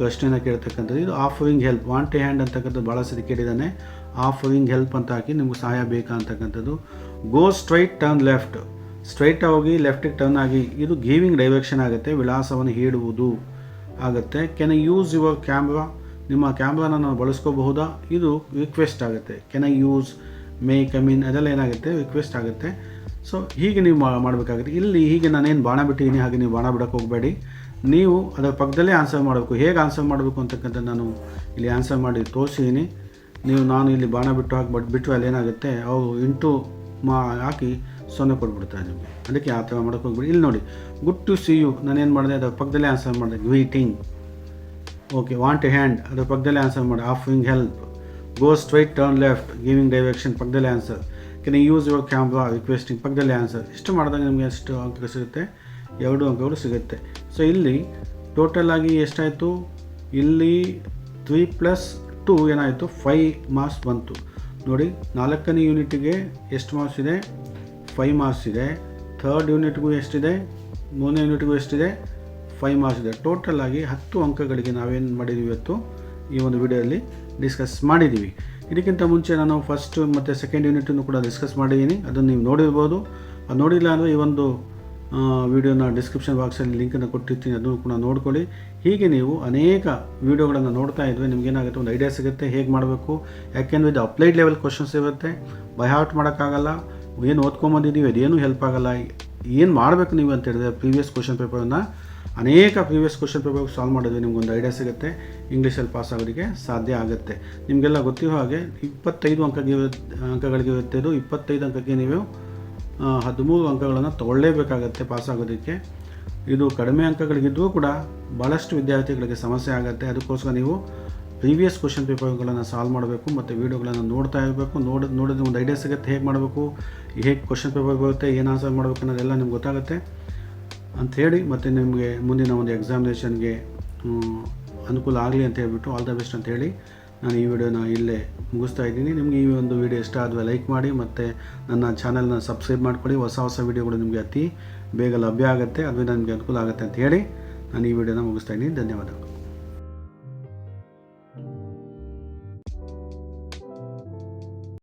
ಪ್ರಶ್ನೆನ ಕೇಳ್ತಕ್ಕಂಥದ್ದು. ಇದು offering help, want a hand ಅಂತಕ್ಕಂಥದ್ದು ಭಾಳ ಸರಿ ಕೇಳಿದ್ದಾನೆ. ಆಫರಿಂಗ್ ಹೆಲ್ಪ್ ಅಂತ ಹಾಕಿ ನಿಮ್ಗೆ ಸಹಾಯ ಬೇಕಾ ಅಂತಕ್ಕಂಥದ್ದು. ಗೋ ಸ್ಟ್ರೈಟ್ ಟರ್ನ್ ಲೆಫ್ಟ್, ಸ್ಟ್ರೈಟ್ ಹೋಗಿ ಲೆಫ್ಟಿಗೆ ಟರ್ನ್ ಆಗಿ, ಇದು ಗಿವಿಂಗ್ ಡೈರೆಕ್ಷನ್ ಆಗುತ್ತೆ, ವಿಳಾಸವನ್ನು ಹೇಳುವುದು ಆಗುತ್ತೆ. Can I use your camera, ನಿಮ್ಮ ಕ್ಯಾಮ್ರಾನ ನಾವು ಬಳಸ್ಕೋಬಹುದಾ, ಇದು ರಿಕ್ವೆಸ್ಟ್ ಆಗುತ್ತೆ. Can I use, may come in, ಅದೆಲ್ಲ ಏನಾಗುತ್ತೆ, ರಿಕ್ವೆಸ್ಟ್ ಆಗುತ್ತೆ. ಸೊ ಹೀಗೆ ನೀವು ಮಾಡಬೇಕಾಗುತ್ತೆ. ಇಲ್ಲಿ ಹೀಗೆ ನಾನೇನು ಬಾಣ ಬಿಟ್ಟಿದ್ದೀನಿ, ಹಾಗೆ ನೀವು ಬಾಣ ಬಿಡೋಕ್ಕೆ ಹೋಗಬೇಡಿ. ನೀವು ಅದರ ಪಕ್ಕದಲ್ಲೇ ಆನ್ಸರ್ ಮಾಡಬೇಕು. ಹೇಗೆ ಆನ್ಸರ್ ಮಾಡಬೇಕು ಅಂತಕ್ಕಂಥ ನಾನು ಇಲ್ಲಿ ಆನ್ಸರ್ ಮಾಡಿ ತೋರಿಸಿದ್ದೀನಿ. ನಾನು ಇಲ್ಲಿ ಬಾಣ ಬಿಟ್ಟು ಬಿಟ್ಟರೆ ಅಲ್ಲಿ ಏನಾಗುತ್ತೆ, ಅವು ಇಂಟು ಹಾಕಿ 0 ಕೊಟ್ಬಿಡ್ತಾರೆ ನಿಮಗೆ. ಅದಕ್ಕೆ ಆ ಥರ ಮಾಡೋಕ್ಕೆ ಹೋಗ್ಬಿಡಿ. ಇಲ್ಲಿ ನೋಡಿ, ಗುಡ್ ಟು ಸಿ ಯು, ನಾನೇನು ಮಾಡಿದೆ ಅದರ ಪಕ್ಕದಲ್ಲೇ ಆನ್ಸರ್ ಮಾಡಿದೆ, greeting. Okay, want a hand, ಅದರ ಪಕ್ಕದಲ್ಲೇ ಆನ್ಸರ್ ಮಾಡಿ, offering help. Go straight turn left, giving direction, ಪಕ್ಕದಲ್ಲೇ answer. Can use your camera, requesting, ಪಕ್ಕದಲ್ಲೇ ಆನ್ಸರ್. ಇಷ್ಟು ಮಾಡಿದಾಗ ನಿಮಗೆ ಎಷ್ಟು ಅಂಕ ಸಿಗುತ್ತೆ? 2 ಅಂಕಗಳು ಸಿಗುತ್ತೆ. ಸೊ ಇಲ್ಲಿ ಟೋಟಲ್ ಆಗಿ ಎಷ್ಟಾಯಿತು? ಇಲ್ಲಿ 3+2 ಏನಾಯಿತು? 5 ಮಾರ್ಕ್ಸ್ ಬಂತು. ನೋಡಿ, 4ನೇ ಯೂನಿಟ್ಗೆ ಎಷ್ಟು ಮಾರ್ಕ್ಸ್ ಇದೆ? 5 ಮಾರ್ಕ್ಸ್ ಇದೆ. 3rd ಯೂನಿಟ್ಗೂ ಎಷ್ಟಿದೆ? 3ನೇ ಯೂನಿಟ್ಗೂ ಎಷ್ಟಿದೆ? 5 ಮಾರ್ಕ್ಸ್ ಇದೆ. ಟೋಟಲ್ ಆಗಿ 10 ಅಂಕಗಳಿಗೆ ನಾವೇನು ಮಾಡಿದ್ದೀವಿ ಇವತ್ತು ಈ ಒಂದು ವಿಡಿಯೋದಲ್ಲಿ ಡಿಸ್ಕಸ್ ಮಾಡಿದ್ದೀವಿ. ಇದಕ್ಕಿಂತ ಮುಂಚೆ ನಾನು ಫಸ್ಟ್ ಮತ್ತು ಸೆಕೆಂಡ್ ಯೂನಿಟನ್ನು ಕೂಡ ಡಿಸ್ಕಸ್ ಮಾಡಿದ್ದೀನಿ, ಅದನ್ನು ನೀವು ನೋಡಿರ್ಬೋದು. ಅದು ನೋಡಿಲ್ಲ ಅಂದರೆ ಈ ಒಂದು ವಿಡಿಯೋನ ಡಿಸ್ಕ್ರಿಪ್ಷನ್ ಬಾಕ್ಸಲ್ಲಿ ಲಿಂಕನ್ನು ಕೊಟ್ಟಿರ್ತೀನಿ, ಅದನ್ನು ಕೂಡ ನೋಡ್ಕೊಳ್ಳಿ. ಹೀಗೆ ನೀವು ಅನೇಕ ವೀಡಿಯೋಗಳನ್ನು ನೋಡ್ತಾ ಇದ್ದರೆ ನಿಮಗೇನಾಗುತ್ತೆ, ಒಂದು ಐಡಿಯಾ ಸಿಗುತ್ತೆ ಹೇಗೆ ಮಾಡಬೇಕು. ಯಾಕೆಂದರೆ ಇದು ಅಪ್ಲೈಡ್ ಲೆವೆಲ್ ಕ್ವಶನ್ಸ್ ಇರುತ್ತೆ, ಬೈ ಹಾರ್ಟ್ ಮಾಡೋಕ್ಕಾಗಲ್ಲ. ಏನು ಓದ್ಕೊಂಬಂದಿದ್ದೀವಿ ಅದೇನು ಹೆಲ್ಪ್ ಆಗೋಲ್ಲ. ಏನು ಮಾಡಬೇಕು ನೀವು ಅಂತ ಹೇಳಿದ್ರೆ ಪ್ರೀವಿಯಸ್ ಕ್ವಶನ್ ಪೇಪರನ್ನು, ಅನೇಕ ಪ್ರೀವಿಯಸ್ ಕ್ವಶನ್ ಪೇಪರ್ ಸಾಲ್ವ್ ಮಾಡಿದ್ವಿ, ನಿಮ್ಗೊಂದು ಐಡಿಯಾ ಸಿಗುತ್ತೆ, ಇಂಗ್ಲೀಷಲ್ಲಿ ಪಾಸ್ ಆಗೋದಕ್ಕೆ ಸಾಧ್ಯ ಆಗುತ್ತೆ. ನಿಮಗೆಲ್ಲ ಗೊತ್ತಿರೋ ಹಾಗೆ 25 ಅಂಕಗಳಿಗೆ ಇರುತ್ತೆ. ಇದು 25 ಅಂಕಕ್ಕೆ ನೀವು 13 ಅಂಕಗಳನ್ನು ತೊಗೊಳ್ಳೇಬೇಕಾಗತ್ತೆ ಪಾಸ್ ಆಗೋದಕ್ಕೆ. ಇದು ಕಡಿಮೆ ಅಂಕಗಳಿಗಿದ್ದರೂ ಕೂಡ ಭಾಳಷ್ಟು ವಿದ್ಯಾರ್ಥಿಗಳಿಗೆ ಸಮಸ್ಯೆ ಆಗುತ್ತೆ. ಅದಕ್ಕೋಸ್ಕರ ನೀವು ಪ್ರೀವಿಯಸ್ ಕ್ವಶನ್ ಪೇಪರ್ಗಳನ್ನು ಸಾಲ್ವ್ ಮಾಡಬೇಕು ಮತ್ತು ವೀಡಿಯೋಗಳನ್ನು ನೋಡ್ತಾ ಇರಬೇಕು. ನೋಡಿದ್ರೆ ಒಂದು ಐಡಿಯಾ ಸಿಗುತ್ತೆ ಹೇಗೆ ಮಾಡಬೇಕು, ಹೇಗೆ ಕ್ವಶನ್ ಪೇಪರ್ ಬರುತ್ತೆ, ಏನು ಆನ್ಸರ್ ಮಾಡಬೇಕು ಅನ್ನೋದೆಲ್ಲ ನಿಮ್ಗೆ ಗೊತ್ತಾಗುತ್ತೆ ಅಂಥೇಳಿ, ಮತ್ತು ನಿಮಗೆ ಮುಂದಿನ ಒಂದು ಎಕ್ಸಾಮಿನೇಷನ್ಗೆ ಅನುಕೂಲ ಆಗಲಿ ಅಂತ ಹೇಳ್ಬಿಟ್ಟು ಆಲ್ ದ ಬೆಸ್ಟ್ ಅಂತ ಹೇಳಿ ನಾನು ಈ ವಿಡಿಯೋನ ಇಲ್ಲೇ ಮುಗಿಸ್ತಾ ಇದ್ದೀನಿ. ನಿಮಗೆ ಈ ಒಂದು ವಿಡಿಯೋ ಇಷ್ಟ ಆದರೆ ಲೈಕ್ ಮಾಡಿ ಮತ್ತು ನನ್ನ ಚಾನಲ್ನ ಸಬ್ಸ್ಕ್ರೈಬ್ ಮಾಡ್ಕೊಳ್ಳಿ. ಹೊಸ ವಿಡಿಯೋಗಳು ನಿಮಗೆ ಅತಿ ಬೇಗ ಲಭ್ಯ ಆಗುತ್ತೆ, ಅದರಿಂದ ನಿಮಗೆ ಅನುಕೂಲ ಆಗುತ್ತೆ ಅಂತ ಹೇಳಿ ನಾನು ಈ ವಿಡಿಯೋನ ಮುಗಿಸ್ತಾ ಇದ್ದೀನಿ. ಧನ್ಯವಾದಗಳು.